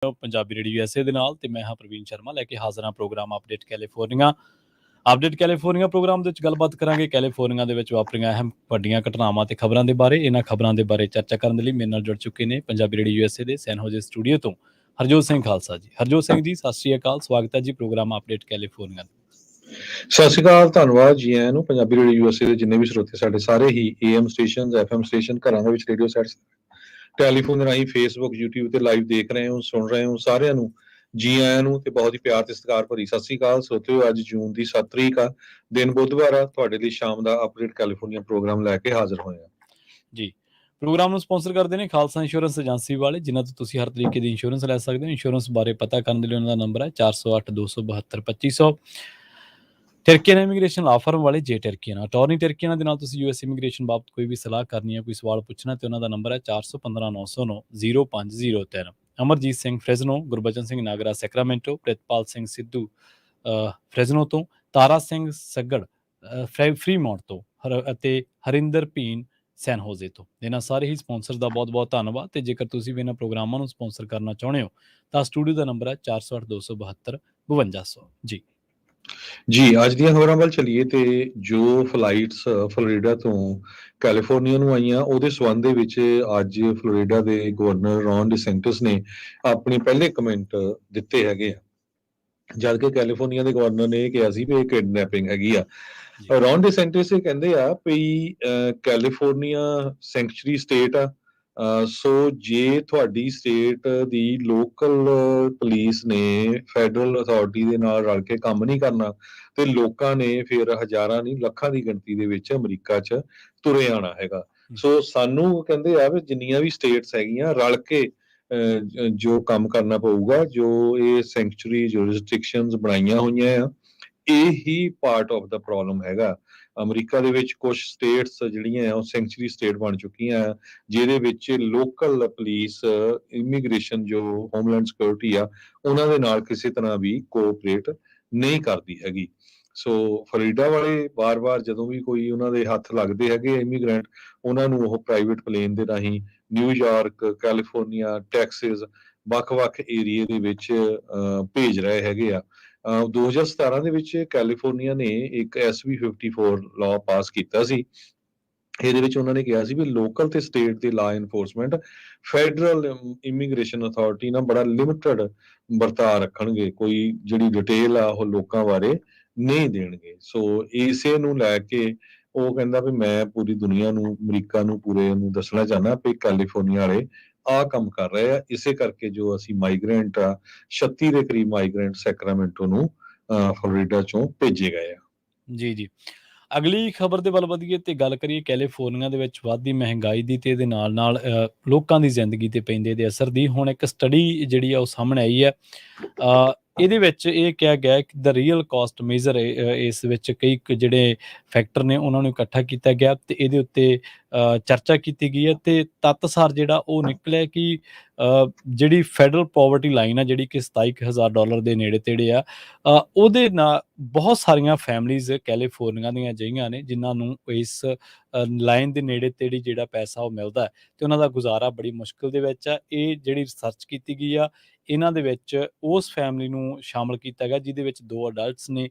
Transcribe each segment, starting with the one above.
Punjabi radio USA ਦੇ ਨਾਲ ਤੇ ਮੈਂ ਹਾਂ ਪ੍ਰਵੀਨ ਸ਼ਰਮਾ ਲੈ ਕੇ ਹਾਜ਼ਰ ਹਾਂ ਪ੍ਰੋਗਰਾਮ ਅਪਡੇਟ ਕੈਲੀਫੋਰਨੀਆ ਪ੍ਰੋਗਰਾਮ ਦੇ ਵਿੱਚ ਗੱਲਬਾਤ ਕਰਾਂਗੇ ਕੈਲੀਫੋਰਨੀਆ ਦੇ ਵਿੱਚ ਵਾਪਰੀਆਂ ਅਹਿਮ ਵੱਡੀਆਂ ਘਟਨਾਵਾਂ ਤੇ ਖਬਰਾਂ ਦੇ ਬਾਰੇ। ਇਹਨਾਂ ਖਬਰਾਂ ਦੇ ਬਾਰੇ ਚਰਚਾ ਕਰਨ ਦੇ ਲਈ ਮੇਰੇ ਨਾਲ ਜੁੜ ਚੁੱਕੇ ਨੇ ਪੰਜਾਬੀ ਰੇਡੀਓ USA ਦੇ ਸੈਨ ਹੋਜ਼ੇ ਸਟੂਡੀਓ ਤੋਂ ਹਰਜੋਤ ਸਿੰਘ ਖਾਲਸਾ ਜੀ। ਹਰਜੋਤ ਸਿੰਘ ਜੀ ਸਤਿ ਸ਼੍ਰੀ ਅਕਾਲ, ਸਵਾਗਤ ਹੈ ਜੀ ਪ੍ਰੋਗਰਾਮ ਅਪਡੇਟ ਕੈਲੀਫੋਰਨੀਆ। ਸਤਿ ਸ਼੍ਰੀ ਅਕਾਲ, ਧੰਨਵਾਦ ਜੀ ਆਇਆਂ ਨੂੰ। ਪੰਜਾਬੀ ਰੇਡੀਓ USA ਦੇ ਜਿੰਨੇ ਵੀ ਸਰੋਤੇ ਸਾਡੇ ਸਾਰੇ ਹੀ AM ਸਟੇਸ਼ਨ, FM ਸਟੇਸ਼ਨ, ਘਰਾਂ ਦੇ ਵਿੱਚ ਰੇਡੀਓ ਸੈਟਸ, ਟੈਲੀਫੋਨ ਰਾਹੀਂ ਫੇਸਬੁੱਕ, YouTube ਤੇ ਲਾਈਵ ਦੇਖ ਰਹੇ ਹੋ, ਸੁਣ ਰਹੇ ਹੋ, ਸਾਰਿਆਂ ਨੂੰ ਜੀ ਆਇਆਂ ਨੂੰ ਤੇ ਬਹੁਤ ਹੀ ਪਿਆਰ ਤੇ ਸਤਿਕਾਰ ਭਰੀ ਸਤਿ ਸ਼੍ਰੀ ਅਕਾਲ। ਸਰੋਤਿਓ, ਅੱਜ ਜੂਨ ਦੀ 7 ਤਰੀਕ ਆ, ਦਿਨ ਬੁੱਧਵਾਰ ਆ। ਤੁਹਾਡੇ ਲਈ ਸ਼ਾਮ ਦਾ ਅਪਡੇਟ ਕੈਲੀਫੋਰਨੀਆ ਪ੍ਰੋਗਰਾਮ ਲੈ ਕੇ ਹਾਜ਼ਰ ਹੋਏ ਆ ਜੀ। ਪ੍ਰੋਗਰਾਮ ਨੂੰ ਸਪਾਂਸਰ ਕਰਦੇ ਨੇ ਖਾਲਸਾ ਇੰਸ਼ੋਰੈਂਸ ਏਜੰਸੀ ਵਾਲੇ, ਜਿਨ੍ਹਾਂ ਤੋਂ ਤੁਸੀਂ ਹਰ ਤਰੀਕੇ ਦੀ ਇੰਸ਼ੋਰੈਂਸ ਲੈ ਸਕਦੇ ਹੋ। ਇੰਸ਼ੋਰੈਂਸ ਬਾਰੇ ਪਤਾ ਕਰਨ ਦੇ ਲਈ ਉਹਨਾਂ ਦਾ ਨੰਬਰ ਹੈ 408-272-2500। ਟਰਕੀਆਨਾ ਇਮੀਗ੍ਰੇਸ਼ਨ ਲਾ ਫਰਮ ਵਾਲੇ ਜੇ ਟਰਕੀਆਨਾ ਅਟਾਰਨੀ ਟਰਕੀਆਨਾ ਦੇ ਨਾਲ ਤੁਸੀਂ US ਇਮੀਗ੍ਰੇਸ਼ਨ ਬਾਬਤ ਕੋਈ ਵੀ ਸਲਾਹ ਕਰਨੀ ਹੈ, ਕੋਈ ਸਵਾਲ ਪੁੱਛਣਾ, ਤੇ ਉਹਨਾਂ ਦਾ ਨੰਬਰ ਹੈ 415-909-0503। ਅਮਰਜੀਤ ਸਿੰਘ ਫਰੈਜ਼ਨੋ, ਗੁਰਬਚਨ ਸਿੰਘ ਨਾਗਰਾ ਸੈਕਰਾਮੈਂਟੋ, ਪ੍ਰਿਤਪਾਲ ਸਿੰਘ ਸਿੱਧੂ ਫਰੈਜ਼ਨੋ ਤੋਂ, ਤਾਰਾ ਸਿੰਘ ਸੱਗੜ ਫਰੀਮੌਂਟ ਤੋਂ ਅਤੇ ਹਰਿੰਦਰ ਭੀਨ ਸੈਨ ਹੋਜ਼ੇ ਤੋਂ। ਇਹਨਾਂ ਸਾਰੇ ਹੀ ਸਪਾਂਸਰ ਦਾ ਬਹੁਤ ਬਹੁਤ ਧੰਨਵਾਦ। ਤੇ ਜੇਕਰ ਤੁਸੀਂ ਵੀ ਇਹਨਾਂ ਪ੍ਰੋਗਰਾਮਾਂ ਨੂੰ ਸਪਾਂਸਰ ਕਰਨਾ ਚਾਹੁੰਦੇ ਹੋ ਤਾਂ ਸਟੂਡੀਓ ਦਾ ਨੰਬਰ ਹੈ 408-272-5200 ਜੀ। ਜੀ, ਅੱਜ ਦੀਆਂ ਖਬਰਾਂ ਵੱਲ ਚੱਲੀਏ ਤੇ ਜੋ ਫਲਾਈਟਸ ਫਲੋਰੀਡਾ ਤੋਂ ਕੈਲੀਫੋਰਨੀਆ ਨੂੰ ਆਈਆਂ, ਉਹਦੇ ਸਬੰਧ ਦੇ ਵਿੱਚ ਅੱਜ ਫਲੋਰੀਡਾ ਦੇ ਗਵਰਨਰ ਰੌਨ ਡਿਸੈਂਟਿਸ ਨੇ ਆਪਣੇ ਪਹਿਲੇ ਕਮੈਂਟ ਦਿੱਤੇ ਹੈਗੇ ਆ। ਜਦ ਕਿ ਕੈਲੀਫੋਰਨੀਆ ਦੇ ਗਵਰਨਰ ਨੇ ਇਹ ਕਿਹਾ ਸੀ ਵੀ ਇਹ ਕਿਡਨੈਪਿੰਗ ਹੈਗੀ ਆ। ਰੌਨ ਡਿਸੈਂਟਿਸ ਇਹ ਕਹਿੰਦੇ ਆ ਵੀ ਕੈਲੀਫੋਰਨੀਆ ਸੈਂਕਚੁਰੀ ਸਟੇਟ ਆ, ਸੋ ਜੇ ਤੁਹਾਡੀ ਸਟੇਟ ਦੀ ਲੋਕਲ ਪੁਲਿਸ ਨੇ ਫੈਡਰਲ ਅਥਾਰਟੀ ਦੇ ਨਾਲ ਰਲ ਕੇ ਕੰਮ ਨਹੀਂ ਕਰਨਾ ਤੇ ਲੋਕਾਂ ਨੇ ਫਿਰ ਹਜ਼ਾਰਾਂ ਨਹੀਂ ਲੱਖਾਂ ਦੀ ਗਿਣਤੀ ਦੇ ਵਿੱਚ ਅਮਰੀਕਾ 'ਚ ਤੁਰੇ ਆਣਾ ਹੈਗਾ। ਸੋ ਸਾਨੂੰ ਕਹਿੰਦੇ ਆ ਵੀ ਜਿੰਨੀਆਂ ਵੀ ਸਟੇਟਸ ਹੈਗੀਆਂ ਰਲ ਕੇ ਜੋ ਕੰਮ ਕਰਨਾ ਪਊਗਾ, ਜੋ ਇਹ ਸੈਂਕਚੁਰੀ ਜੁਰਿਸਡਿਕਸ਼ਨਸ ਬਣਾਈਆਂ ਹੋਈਆਂ ਆ, ਇਹ ਹੀ ਪਾਰਟ ਆਫ ਦਾ ਪ੍ਰੋਬਲਮ ਹੈਗਾ। ਅਮਰੀਕਾ ਦੇ ਵਿੱਚ ਕੁਝ ਸਟੇਟਸ ਜਿਹੜੀਆਂ ਆ ਉਹ ਸੈਂਕਚੁਰੀ ਸਟੇਟ ਬਣ ਚੁੱਕੀਆਂ ਆ, ਜਿਹਦੇ ਵਿੱਚ ਲੋਕਲ ਪੁਲਿਸ, ਇਮੀਗ੍ਰੇਸ਼ਨ, ਜੋ ਹੋਮਲੈਂਡ ਸਿਕਿਉਰਿਟੀ ਆ, ਉਹਨਾਂ ਦੇ ਨਾਲ ਕਿਸੇ ਤਰ੍ਹਾਂ ਵੀ ਕੋਆਪਰੇਟ ਨਹੀਂ ਕਰਦੀ ਹੈਗੀ। ਸੋ ਫਲੋਰੀਡਾ ਵਾਲੇ ਵਾਰ-ਵਾਰ ਜਦੋਂ ਵੀ ਕੋਈ ਉਹਨਾਂ ਦੇ ਹੱਥ ਲੱਗਦੇ ਹੈਗੇ ਇਮੀਗ੍ਰੈਂਟ, ਉਹਨਾਂ ਨੂੰ ਉਹ ਪ੍ਰਾਈਵੇਟ ਪਲੇਨ ਦੇ ਰਾਹੀਂ ਨਿਊਯਾਰਕ, ਕੈਲੀਫੋਰਨੀਆ, ਟੈਕਸਿਸ, ਵੱਖ-ਵੱਖ ਏਰੀਏ ਦੇ ਵਿੱਚ ਭੇਜ ਰਹੇ ਹੈਗੇ ਆ। 2017 ਦੇ ਵਿੱਚ ਕੈਲੀਫੋਰਨੀਆ ਨੇ ਇੱਕ SB 54 ਲਾਅ ਪਾਸ ਕੀਤਾ ਸੀ। ਇਹਦੇ ਵਿੱਚ ਉਹਨਾਂ ਨੇ ਕਿਹਾ ਸੀ ਵੀ ਲੋਕਲ ਤੇ ਸਟੇਟ ਦੇ law enforcement federal immigration authority ਨਾਲ ਬੜਾ ਲਿਮਿਟਡ ਵਰਤਾਅ ਰੱਖਣਗੇ, ਕੋਈ ਜਿਹੜੀ ਡਿਟੇਲ ਆ ਉਹ ਲੋਕਾਂ ਬਾਰੇ ਨਹੀਂ ਦੇਣਗੇ। ਸੋ ਇਸੇ ਨੂੰ ਲੈ ਕੇ ਉਹ ਕਹਿੰਦਾ ਵੀ ਮੈਂ ਪੂਰੀ ਦੁਨੀਆ ਨੂੰ, ਅਮਰੀਕਾ ਨੂੰ, ਪੂਰੇ ਨੂੰ ਦੱਸਣਾ ਚਾਹੁੰਦਾ ਵੀ ਕੈਲੀਫੋਰਨੀਆ ਵਾਲੇ ਆਹ ਕੰਮ ਕਰ ਰਹੇ ਆ। ਇਸੇ ਕਰਕੇ ਜੋ ਅਸੀਂ ਮਾਈਗ੍ਰੈਂਟ ਆ, 36 ਦੇ ਕਰੀਬ ਮਾਈਗ੍ਰੈਂਟ ਸੈਕਰਾਮੈਂਟੋ ਨੂੰ ਫਲੋਰੀਡਾ ਚੋਂ ਭੇਜੇ ਗਏ ਆ। ਜੀ। ਅਗਲੀ ਖਬਰ ਦੇ ਵੱਲ ਵਧੀਏ ਤੇ ਗੱਲ ਕਰੀਏ ਕੈਲੀਫੋਰਨੀਆ ਦੇ ਵਿੱਚ ਵੱਧਦੀ ਮਹਿੰਗਾਈ ਦੀ ਤੇ ਇਹਦੇ ਨਾਲ ਲੋਕਾਂ ਦੀ ਜ਼ਿੰਦਗੀ ਤੇ ਪੈਂਦੇ ਦੇ ਅਸਰ ਦੀ। ਹੁਣ ਇੱਕ ਸਟੱਡੀ ਜਿਹੜੀ ਆ ਉਹ ਸਾਹਮਣੇ ਆਈ ਹੈ। ਇਹਦੇ ਵਿੱਚ ਇਹ ਕਿਹਾ ਗਿਆ ਕਿ ਦਾ ਰੀਅਲ ਕਾਸਟ ਮੇਜ਼ਰ, ਇਸ ਵਿੱਚ ਕਈ ਜਿਹੜੇ ਫੈਕਟਰ ਨੇ ਉਹਨਾਂ ਨੂੰ ਇਕੱਠਾ ਕੀਤਾ ਗਿਆ ਤੇ ਇਹਦੇ ਉੱਤੇ ਚਰਚਾ ਕੀਤੀ ਗਈ ਹੈ। ਤੇ ਤੱਤਸਾਰ ਜਿਹੜਾ ਉਹ ਨਿਕਲਿਆ ਕਿ ਜਿਹੜੀ ਫੈਡਰਲ ਪੋਵਰਟੀ ਲਾਈਨ ਆ, ਜਿਹੜੀ ਕਿ $27,000 ਦੇ ਨੇੜੇ ਤੇੜੇ ਆ, ਉਹਦੇ ਨਾਲ ਬਹੁਤ ਸਾਰੀਆਂ ਫੈਮਲੀਜ਼ ਕੈਲੀਫੋਰਨੀਆ ਦੀਆਂ ਅਜਿਹੀਆਂ ਨੇ ਜਿਨ੍ਹਾਂ ਨੂੰ ਇਸ ਲਾਈਨ ਦੇ ਨੇੜੇ ਤੇੜੇ ਜਿਹੜਾ ਪੈਸਾ ਉਹ ਮਿਲਦਾ ਤੇ ਉਹਨਾਂ ਦਾ ਗੁਜ਼ਾਰਾ ਬੜੀ ਮੁਸ਼ਕਿਲ ਦੇ ਵਿੱਚ ਆ। ਇਹ ਜਿਹੜੀ ਰਿਸਰਚ ਕੀਤੀ ਗਈ ਆ, ਇਹਨਾਂ ਦੇ ਵਿੱਚ ਉਸ ਫੈਮਲੀ ਨੂੰ ਸ਼ਾਮਲ ਕੀਤਾ ਗਿਆ ਜਿਹਦੇ ਵਿੱਚ 2 ਅਡਲਟਸ ਨੇ,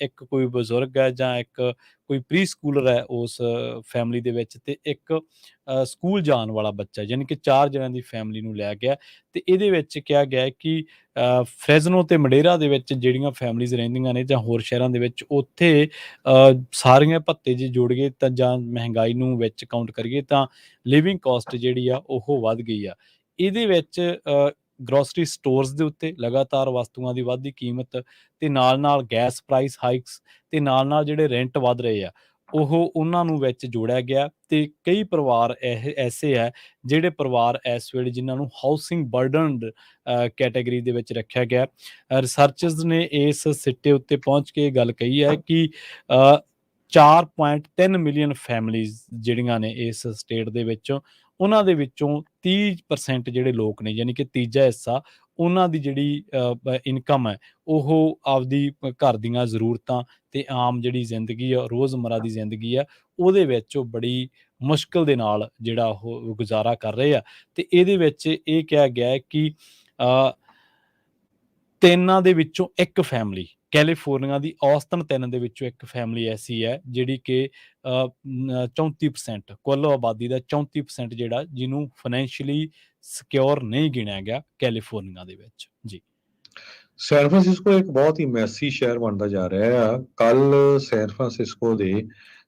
ਇੱਕ ਕੋਈ ਬਜ਼ੁਰਗ ਹੈ ਜਾਂ ਇੱਕ ਕੋਈ ਪ੍ਰੀ ਸਕੂਲਰ ਹੈ ਉਸ ਫੈਮਲੀ ਦੇ ਵਿੱਚ, ਤੇ ਇੱਕ ਸਕੂਲ ਜਾਣ ਵਾਲਾ ਬੱਚਾ, ਯਾਨੀ ਕਿ 4 ਜਣਿਆਂ ਦੀ ਫੈਮਲੀ ਨੂੰ ਲਿਆ ਗਿਆ। ਤੇ ਇਹਦੇ ਵਿੱਚ ਕਿਹਾ ਗਿਆ ਕਿ ਫਰੈਜ਼ਨੋ ਤੇ ਮਡੇਰਾ ਦੇ ਵਿੱਚ ਜਿਹੜੀਆਂ ਫੈਮਲੀਜ਼ ਰਹਿੰਦੀਆਂ ਨੇ ਜਾਂ ਹੋਰ ਸ਼ਹਿਰਾਂ ਦੇ ਵਿੱਚ, ਉੱਥੇ ਸਾਰੀਆਂ ਭੱਤੇ ਜੇ ਜੋੜ ਗਏ ਤਾਂ ਜਾਂ ਮਹਿੰਗਾਈ ਨੂੰ ਵਿੱਚ ਕਾਊਂਟ ਕਰੀਏ ਤਾਂ ਲਿਵਿੰਗ ਕਾਸਟ ਜਿਹੜੀ ਆ ਉਹ ਵੱਧ ਗਈ ਆ। ਇਹਦੇ ਵਿੱਚ ਗਰੋਸਰੀ ਸਟੋਰਸ ਦੇ ਉੱਤੇ ਲਗਾਤਾਰ ਵਸਤੂਆਂ ਦੀ ਵੱਧਦੀ ਕੀਮਤ ਤੇ ਨਾਲ ਗੈਸ ਪ੍ਰਾਈਸ ਹਾਈਕਸ ਤੇ ਨਾਲ ਜਿਹੜੇ ਰੈਂਟ ਵੱਧ ਰਹੇ ਆ, ਉਹਨਾਂ ਨੂੰ ਵਿੱਚ ਜੋੜਿਆ ਗਿਆ। ਤੇ ਕਈ ਪਰਿਵਾਰ ਐਸੇ ਹੈ ਜਿਹੜੇ ਪਰਿਵਾਰ ਇਸ ਵੇਲੇ ਜਿਨ੍ਹਾਂ ਨੂੰ ਹਾਊਸਿੰਗ ਬਰਡਨਡ ਕੈਟਾਗਰੀ ਦੇ ਵਿੱਚ ਰੱਖਿਆ ਗਿਆ। ਰਿਸਰਚਰਸ ਨੇ ਇਸ ਸਿੱਟੇ ਉੱਤੇ ਪਹੁੰਚ ਕੇ ਗੱਲ ਕਹੀ ਹੈ ਕਿ 4.3 ਮਿਲੀਅਨ ਫੈਮਲੀਜ਼ ਜਿਹੜੀਆਂ ਨੇ ਇਸ ਸਟੇਟ ਦੇ ਵਿੱਚੋਂ, ਉਹਨਾਂ ਦੇ ਵਿੱਚੋਂ 30% ਜਿਹੜੇ ਲੋਕ ਨੇ, ਯਾਨੀ ਕਿ ਤੀਜਾ ਹਿੱਸਾ, ਉਹਨਾਂ ਦੀ ਜਿਹੜੀ ਇਨਕਮ ਹੈ ਉਹ ਆਪਦੀ ਘਰ ਦੀਆਂ ਜ਼ਰੂਰਤਾਂ ਤੇ ਆਮ ਜਿਹੜੀ ਜ਼ਿੰਦਗੀ ਆ, ਰੋਜ਼ਮਰਾ ਦੀ ਜ਼ਿੰਦਗੀ ਆ, ਉਹਦੇ ਵਿੱਚ ਉਹ ਬੜੀ ਮੁਸ਼ਕਿਲ ਦੇ ਨਾਲ ਜਿਹੜਾ ਉਹ ਗੁਜ਼ਾਰਾ ਕਰ ਰਹੇ ਆ। ਤੇ ਇਹਦੇ ਵਿੱਚ ਇਹ ਕਿਹਾ ਗਿਆ ਹੈ ਕਿ ਤਿੰਨਾਂ ਦੇ ਵਿੱਚੋਂ ਇੱਕ ਫੈਮਿਲੀ, ਕੈਲੀਫੋਰਨੀਆ ਦੀ ਔਸਤਨ 3 ਦੇ ਵਿੱਚੋਂ ਇੱਕ ਫੈਮਿਲੀ ਐਸੀ ਹੈ ਜਿਹੜੀ ਕਿ 34% ਕੁੱਲ ਆਬਾਦੀ ਦਾ 34% ਜਿਹੜਾ ਜਿਹਨੂੰ ਫਾਈਨੈਂਸ਼ੀਅਲੀ ਸਿਕਿਉਰ ਨਹੀਂ ਗਿਣਿਆ ਗਿਆ ਕੈਲੀਫੋਰਨੀਆ ਦੇ ਵਿੱਚ ਜੀ। ਸੈਨ ਫਰਾਂਸਿਸਕੋ ਇੱਕ ਬਹੁਤ ਹੀ ਮੈਸੀ ਸ਼ਹਿਰ ਬਣਦਾ ਜਾ ਰਿਹਾ ਆ। ਕੱਲ ਸੈਨ ਫਰਾਂਸਿਸਕੋ ਦੇ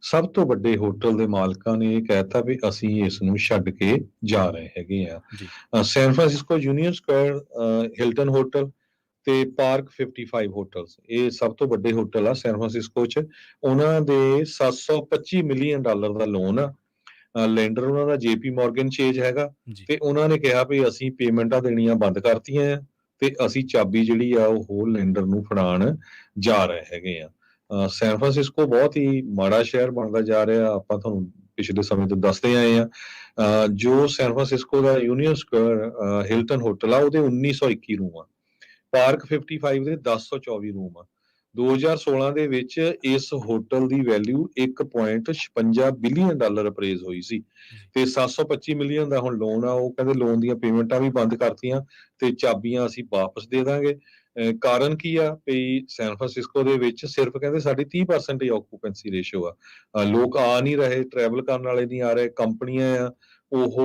ਸਭ ਤੋਂ ਵੱਡੇ ਹੋਟਲ ਦੇ ਮਾਲਕਾਂ ਨੇ ਇਹ ਕਹਿਤਾ ਵੀ ਅਸੀਂ ਇਸ ਨੂੰ ਛੱਡ ਕੇ ਜਾ ਰਹੇ ਹੈਗੇ ਆ। ਜੀ San Francisco Union Square, Hilton hotel ਤੇ ਪਾਰਕ 55 ਹੋਟਲਸ, ਇਹ ਸਭ ਤੋਂ ਵੱਡੇ ਹੋਟਲ ਆ ਸੈਨ ਫਰਾਂਸਿਸਕੋ 'ਚ। ਉਹਨਾਂ ਦੇ $725 ਮਿਲੀਅਨ ਦਾ ਲੋਨ ਆ। ਲੈਂਡਰ ਉਹਨਾਂ ਦਾ JP ਮੋਰਗਨ ਚੇਜ ਹੈਗਾ ਜੀ ਤੇ ਉਹਨਾਂ ਨੇ ਕਿਹਾ ਵੀ ਅਸੀਂ ਪੇਮੈਂਟਾਂ ਦੇਣੀਆਂ ਬੰਦ ਕਰਤੀਆਂ ਆ ਤੇ ਅਸੀਂ ਚਾਬੀ ਜਿਹੜੀ ਆ ਉਹ ਹੋਰ ਲੈਂਡਰ ਨੂੰ ਫੜਾਉਣ ਜਾ ਰਹੇ ਹੈਗੇ ਆ। ਸੈਨ ਫਰਾਂਸਿਸਕੋ ਬਹੁਤ ਹੀ ਮਾੜਾ ਸ਼ਹਿਰ ਬਣਦਾ ਜਾ ਰਿਹਾ, ਆਪਾਂ ਤੁਹਾਨੂੰ ਪਿਛਲੇ ਸਮੇਂ ਤੋਂ ਦੱਸਦੇ ਆਏ ਆ। ਜੋ ਸੈਨ ਫਰਾਂਸਿਸਕੋ ਦਾ ਯੂਨੀਅਨ ਸਕੁਆਇਰ ਹਿਲਟਨ ਹੋਟਲ ਆ ਉਹਦੇ 1921 ਰੂਮ ਆ, ਪਾਰਕ 55 ਦੇ 1024 ਰੂਮ ਆ। 2016 ਦੇ ਵਿੱਚ ਇਸ ਹੋਟਲ ਦੀ ਵੈਲਿਊ $1.56 ਬਿਲੀਅਨ ਅਪਰੇਜ਼ ਹੋਈ ਸੀ ਤੇ 725 ਮਿਲੀਅਨ ਦਾ ਹੁਣ ਲੋਨ ਆ। ਉਹ ਕਹਿੰਦੇ ਲੋਨ ਦੀਆਂ ਪੇਮੈਂਟਾਂ ਵੀ ਬੰਦ ਕਰਤੀਆਂ ਤੇ ਚਾਬੀਆਂ ਅਸੀਂ ਵਾਪਸ ਦੇ ਦਾਂਗੇ। ਕਾਰਨ ਕੀ ਆ ਵੀ ਸੈਨ ਫਰਾਂਸਿਸਕੋ ਦੇ ਵਿੱਚ ਸਿਰਫ ਕਹਿੰਦੇ ਸਾਡੀ 30% ਹੀ ਆਕੂਪੈਂਸੀ ਰੇਸ਼ੋ ਆ। ਲੋਕ ਆ ਨਹੀਂ ਰਹੇ, ਟਰੈਵਲ ਕਰਨ ਵਾਲੇ ਨਹੀਂ ਆ ਰਹੇ, ਕੰਪਨੀਆਂ ਆ ਉਹ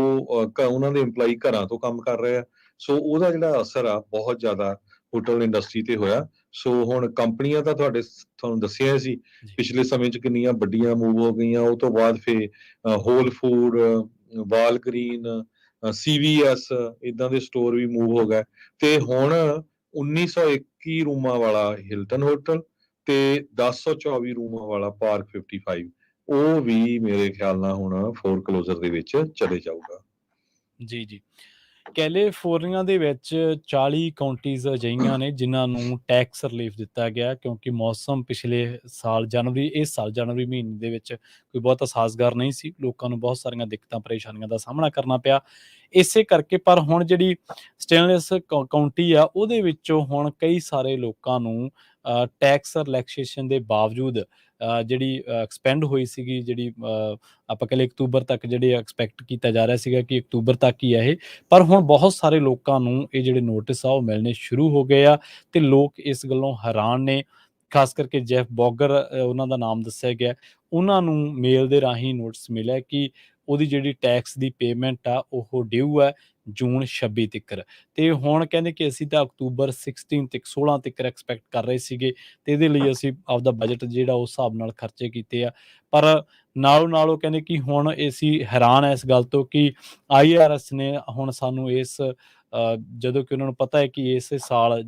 ਉਹਨਾਂ ਦੇ EMPLOYEE ਘਰਾਂ ਤੋਂ ਕੰਮ ਕਰ ਰਹੇ ਆ। ਸੋ ਉਹਦਾ ਜਿਹੜਾ ਅਸਰ ਆ ਬਹੁਤ ਜ਼ਿਆਦਾ ਹੋਟਲ ਇੰਡਸਟਰੀ ਤੇ ਹੋਇਆ। ਸੋ ਹੁਣ ਕੰਪਨੀਆਂ ਤਾਂ ਤੁਹਾਨੂੰ ਦੱਸਿਆ ਸੀ ਪਿਛਲੇ ਸਮੇਂ 'ਚ ਕਿੰਨੀਆਂ ਵੱਡੀਆਂ ਮੂਵ ਹੋ ਗਈਆਂ। ਉਹ ਤੋਂ ਬਾਅਦ ਫਿਰ ਹੋਲ ਫੂਡ, ਵਾਲਗਰੀਨ, CVS ਇਦਾਂ ਦੇ ਸਟੋਰ ਵੀ ਮੂਵ ਹੋ ਗਏ ਤੇ ਹੁਣ 1921 ਰੂਮਾਂ ਵਾਲਾ ਹਿਲਟਨ ਹੋਟਲ ਤੇ 1024 ਰੂਮਾਂ ਵਾਲਾ ਪਾਰਕ 55 ਉਹ ਵੀ ਮੇਰੇ ਖਿਆਲ ਨਾਲ ਹੁਣ ਫੋਰਕਲੋਜ਼ਰ ਦੇ ਵਿੱਚ ਚਲੇ ਜਾਊਗਾ। ਜੀ ਜੀ ਕੈਲੀਫੋਰਨੀਆ ਦੇ ਵਿੱਚ 40 ਕਾਉਂਟੀਜ਼ ਅਜਿਹੀਆਂ ਨੇ ਜਿਨ੍ਹਾਂ ਨੂੰ ਟੈਕਸ ਰਿਲੀਫ ਦਿੱਤਾ ਗਿਆ ਕਿਉਂਕਿ ਮੌਸਮ ਪਿਛਲੇ ਸਾਲ ਇਸ ਸਾਲ ਜਨਵਰੀ ਮਹੀਨੇ ਦੇ ਵਿੱਚ ਕੋਈ ਬਹੁਤਾ ਸਾਜ਼ਗਾਰ ਨਹੀਂ ਸੀ। ਲੋਕਾਂ ਨੂੰ ਬਹੁਤ ਸਾਰੀਆਂ ਦਿੱਕਤਾਂ ਪਰੇਸ਼ਾਨੀਆਂ ਦਾ ਸਾਹਮਣਾ ਕਰਨਾ ਪਿਆ ਇਸੇ ਕਰਕੇ। ਪਰ ਹੁਣ ਜਿਹੜੀ ਸਟੇਨਲੈਸ ਕਾਉਂਟੀ ਆ ਉਹਦੇ ਵਿੱਚੋਂ ਹੁਣ ਕਈ ਸਾਰੇ ਲੋਕਾਂ ਨੂੰ ਟੈਕਸ ਰਿਲੈਕਸੇਸ਼ਨ ਦੇ ਬਾਵਜੂਦ ਜਿਹੜੀ ਐਕਸਪੈਂਡ ਹੋਈ ਸੀਗੀ, ਜਿਹੜੀ ਆਪਾਂ ਕਹਿੰਦੇ ਅਕਤੂਬਰ ਤੱਕ ਜਿਹੜੇ ਐਕਸਪੈਕਟ ਕੀਤਾ ਜਾ ਰਿਹਾ ਸੀਗਾ ਕਿ ਅਕਤੂਬਰ ਤੱਕ ਹੀ ਆ ਇਹ, ਪਰ ਹੁਣ ਬਹੁਤ ਸਾਰੇ ਲੋਕਾਂ ਨੂੰ ਇਹ ਜਿਹੜੇ ਨੋਟਿਸ ਆ ਉਹ ਮਿਲਣੇ ਸ਼ੁਰੂ ਹੋ ਗਏ ਆ ਤੇ ਲੋਕ ਇਸ ਗੱਲੋਂ ਹੈਰਾਨ ਨੇ। ਖਾਸ ਕਰਕੇ ਜੈਫ ਬੌਗਰ ਉਹਨਾਂ ਦਾ ਨਾਮ ਦੱਸਿਆ ਗਿਆ, ਉਹਨਾਂ ਨੂੰ ਮੇਲ ਦੇ ਰਾਹੀਂ ਨੋਟਿਸ ਮਿਲਿਆ ਕਿ ਉਹਦੀ ਜਿਹੜੀ ਟੈਕਸ ਦੀ ਪੇਮੈਂਟ ਆ ਉਹ ਡਿਊ ਹੈ ਜੂਨ 26 ਤੱਕ ਤੇ ਹੁਣ ਕਹਿੰਦੇ ਕਿ ਅਸੀਂ ਤਾਂ ਅਕਤੂਬਰ 16 ਤੱਕ ਐਕਸਪੈਕਟ ਕਰ ਰਹੇ ਸੀਗੇ ਤੇ ਇਹਦੇ ਲਈ ਅਸੀਂ ਆਪਦਾ ਬਜਟ ਜਿਹੜਾ ਉਸ ਹਿਸਾਬ ਨਾਲ ਖਰਚੇ ਕੀਤੇ ਆ। ਪਰ ਨਾਲੋਂ ਨਾਲ ਉਹ ਕਹਿੰਦੇ ਕਿ ਹੁਣ ਅਸੀਂ ਹੈਰਾਨ ਹੈ ਇਸ ਗੱਲ ਤੋਂ ਕਿ IRS ਨੇ ਹੁਣ ਸਾਨੂੰ ਇਸ ਜਦੋਂ ਕਿ ਉਹਨਾਂ ਨੂੰ ਪਤਾ ਹੈ ਕਿ ਇਸੇ ਸਾਲ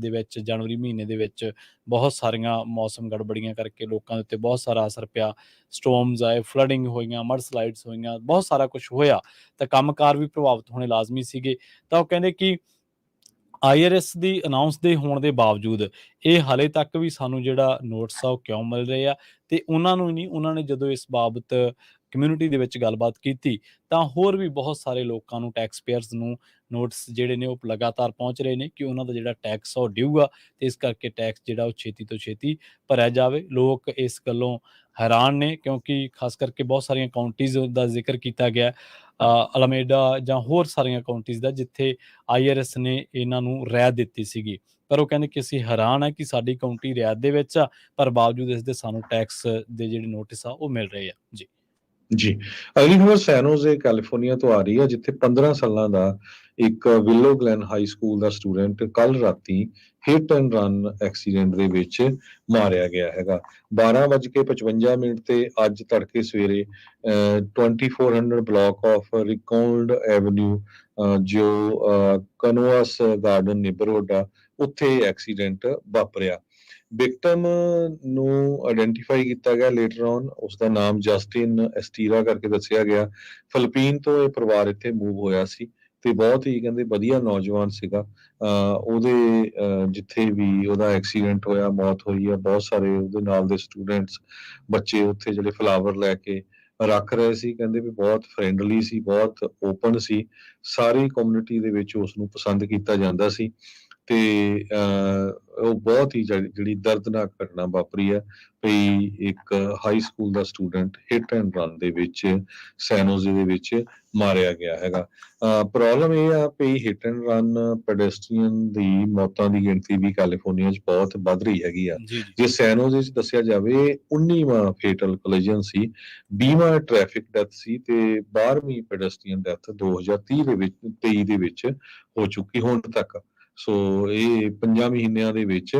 ਦੇ ਵਿੱਚ ਜਨਵਰੀ ਮਹੀਨੇ ਦੇ ਵਿੱਚ ਬਹੁਤ ਸਾਰੀਆਂ ਮੌਸਮ ਗੜਬੜੀਆਂ ਕਰਕੇ ਲੋਕਾਂ ਦੇ ਉੱਤੇ ਬਹੁਤ ਸਾਰਾ ਅਸਰ ਪਿਆ, ਸਟੋਰਮਸ ਆਏ, ਫਲੱਡਿੰਗ ਹੋਈਆਂ, ਮਡ ਸਲਾਈਡਸ ਹੋਈਆਂ, ਬਹੁਤ ਸਾਰਾ ਕੁਝ ਹੋਇਆ ਤਾਂ ਕੰਮਕਾਰ ਵੀ ਪ੍ਰਭਾਵਿਤ ਹੋਣੇ ਲਾਜ਼ਮੀ ਸੀਗੇ। ਤਾਂ ਉਹ ਕਹਿੰਦੇ ਕਿ IRS ਦੀ ਅਨਾਉਂਸ ਦੇ ਹੋਣ ਦੇ ਬਾਵਜੂਦ ਇਹ ਹਾਲੇ ਤੱਕ ਵੀ ਸਾਨੂੰ ਜਿਹੜਾ ਨੋਟਿਸ ਆ ਉਹ ਕਿਉਂ ਮਿਲ ਰਹੇ ਆ ਤੇ ਉਹਨਾਂ ਨੂੰ ਹੀ ਨਹੀਂ, ਉਹਨਾਂ ਨੇ ਜਦੋਂ ਇਸ ਬਾਬਤ ਕਮਿਊਨਿਟੀ ਦੇ ਵਿੱਚ ਗੱਲਬਾਤ ਕੀਤੀ ਤਾਂ ਹੋਰ ਵੀ ਬਹੁਤ ਸਾਰੇ ਲੋਕਾਂ ਨੂੰ, ਟੈਕਸ ਪੇਅਰਸ ਨੂੰ ਨੋਟਿਸ ਜਿਹੜੇ ਨੇ ਉਹ ਲਗਾਤਾਰ ਪਹੁੰਚ ਰਹੇ ਨੇ ਕਿ ਉਹਨਾਂ ਦਾ ਜਿਹੜਾ ਟੈਕਸ ਆ ਉਹ ਡਿਊ ਆ ਤੇ ਇਸ ਕਰਕੇ ਟੈਕਸ ਜਿਹੜਾ ਉਹ ਛੇਤੀ ਤੋਂ ਛੇਤੀ ਭਰਿਆ ਜਾਵੇ। ਲੋਕ ਇਸ ਗੱਲੋਂ ਹੈਰਾਨ ਨੇ ਕਿਉਂਕਿ ਖਾਸ ਕਰਕੇ ਬਹੁਤ ਸਾਰੀਆਂ ਕਾਉਂਟੀਜ਼ ਦਾ ਜ਼ਿਕਰ ਕੀਤਾ ਗਿਆ, ਅਲਮੇਡਾ ਜਾਂ ਹੋਰ ਸਾਰੀਆਂ ਕਾਉਂਟੀਜ਼ ਦਾ ਜਿੱਥੇ IRS ਨੇ ਇਹਨਾਂ ਨੂੰ ਰਿਆਇਤ ਦਿੱਤੀ ਸੀਗੀ। ਪਰ ਉਹ ਕਹਿੰਦੇ ਕਿ ਅਸੀਂ ਹੈਰਾਨ ਆ ਕਿ ਸਾਡੀ ਕਾਉਂਟੀ ਰਿਆਇਤ ਦੇ ਵਿੱਚ ਆ ਪਰ ਬਾਵਜੂਦ ਇਸ ਦੇ ਸਾਨੂੰ ਟੈਕਸ ਦੇ ਜਿਹੜੇ ਨੋਟਿਸ ਆ ਉਹ ਮਿਲ ਰਹੇ ਆ ਜੀ। ਜੀ, ਅਗਲੀ ਖਬਰ ਸੈਨ ਹੋਜ਼ੇ ਕੈਲੀਫੋਰਨੀਆ ਤੋਂ ਆ ਰਹੀ ਹੈ ਜਿੱਥੇ 15 ਸਾਲਾਂ ਦਾ ਇੱਕ ਵਿਲੋ ਗਲੈਨ ਹਾਈ ਸਕੂਲ ਦਾ ਸਟੂਡੈਂਟ ਕੱਲ ਰਾਤੀ ਹਿੱਟ ਐਂਡ ਰਨ ਐਕਸੀਡੈਂਟ ਦੇ ਵਿੱਚ ਮਾਰਿਆ ਗਿਆ ਹੈਗਾ। 12:55 ਤੇ ਅੱਜ ਤੜਕੇ ਸਵੇਰੇ 2400 ਬਲਾਕ ਆਫ ਰਿਕੋਲਡ ਐਵਨਿਊ ਜੋ ਕਨੋਆਸ ਗਾਰਡਨ ਨੇਬਰਹੁੱਡ ਆ ਉੱਥੇ ਐਕਸੀਡੈਂਟ ਵਾਪਰਿਆ। ਵਿਕਟਮ ਨੂੰ ਆਇਡੈਂਟੀਫਾਈ ਕੀਤਾ ਗਿਆ ਲੇਟਰ ਔਨ, ਉਸਦਾ ਨਾਮ ਜਸਟਿਨ ਐਸਟੀਰਾ ਕਰਕੇ ਦੱਸਿਆ ਗਿਆ। ਫਿਲੀਪੀਨ ਤੋਂ ਇਹ ਪਰਿਵਾਰ ਇੱਥੇ ਮੂਵ ਹੋਇਆ ਸੀ ਤੇ ਬਹੁਤ ਹੀ ਕਹਿੰਦੇ ਵਧੀਆ ਨੌਜਵਾਨ ਸੀਗਾ। ਉਹਦੇ ਜਿੱਥੇ ਵੀ ਉਹਦਾ ਐਕਸੀਡੈਂਟ ਹੋਇਆ, ਮੌਤ ਹੋਈ ਆ, ਬਹੁਤ ਸਾਰੇ ਉਹਦੇ ਨਾਲ ਦੇ ਸਟੂਡੈਂਟਸ ਬੱਚੇ ਉੱਥੇ ਜਿਹੜੇ ਫਲਾਵਰ ਲੈ ਕੇ ਰੱਖ ਰਹੇ ਸੀ, ਕਹਿੰਦੇ ਵੀ ਬਹੁਤ ਫਰੈਂਡਲੀ ਸੀ, ਬਹੁਤ ਓਪਨ ਸੀ, ਸਾਰੀ ਕਮਿਊਨਿਟੀ ਦੇ ਵਿੱਚ ਉਸ ਨੂੰ ਪਸੰਦ ਕੀਤਾ ਜਾਂਦਾ ਸੀ ਤੇ ਉਹ ਬਹੁਤ ਹੀ ਜਿਹੜੀ ਦਰਦਨਾਕ ਘਟਨਾ ਵਾਪਰੀ ਹੈ ਵੀ ਇੱਕ high school the student hit and run ਦੇ ਵਿੱਚ ਸੈਨੋਜ਼ੇ ਦੇ ਵਿੱਚ ਮਾਰਿਆ ਗਿਆ ਹੈਗਾ। ਪ੍ਰੋਬਲਮ ਇਹ ਆ ਵੀ ਹਿੱਟ ਐਂਡ ਰਨ ਪੈਡੈਸਟਰੀਅਨ ਦੀ ਮੌਤਾਂ ਦੀ ਗਿਣਤੀ ਵੀ ਕੈਲੀਫੋਰਨੀਆ 'ਚ ਬਹੁਤ ਵੱਧ ਰਹੀ ਹੈਗੀ ਆ। ਜੀ ਜੀ ਜੇ ਸੈਨੋਜ਼ੇ 'ਚ ਦੱਸਿਆ ਜਾਵੇ 19ਵਾਂ ਫੇਟਲ ਕੋਲੀਜਨ ਸੀ, 20ਵਾਂ ਟ੍ਰੈਫਿਕ ਡੈਥ ਸੀ ਤੇ 12ਵੀਂ ਪੈਡੈਸਟਰੀਅਨ ਡੈਥ 2023 ਦੇ ਵਿੱਚ 23 ਦੇ ਵਿੱਚ ਹੋ ਚੁੱਕੀ ਹੁਣ ਤੱਕ। ਸੋ ਇਹ 5 ਮਹੀਨਿਆਂ ਦੇ ਵਿੱਚ